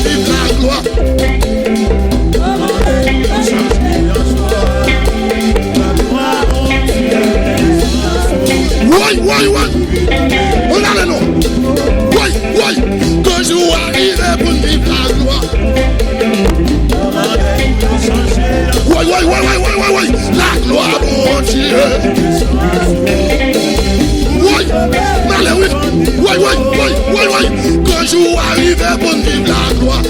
vivre la gloire. Oui. On a le nom. Oui. Que je arrive pour vivre la gloire. Oui. La gloire, mon Dieu. Oui. Que je arrive pour vivre la gloire.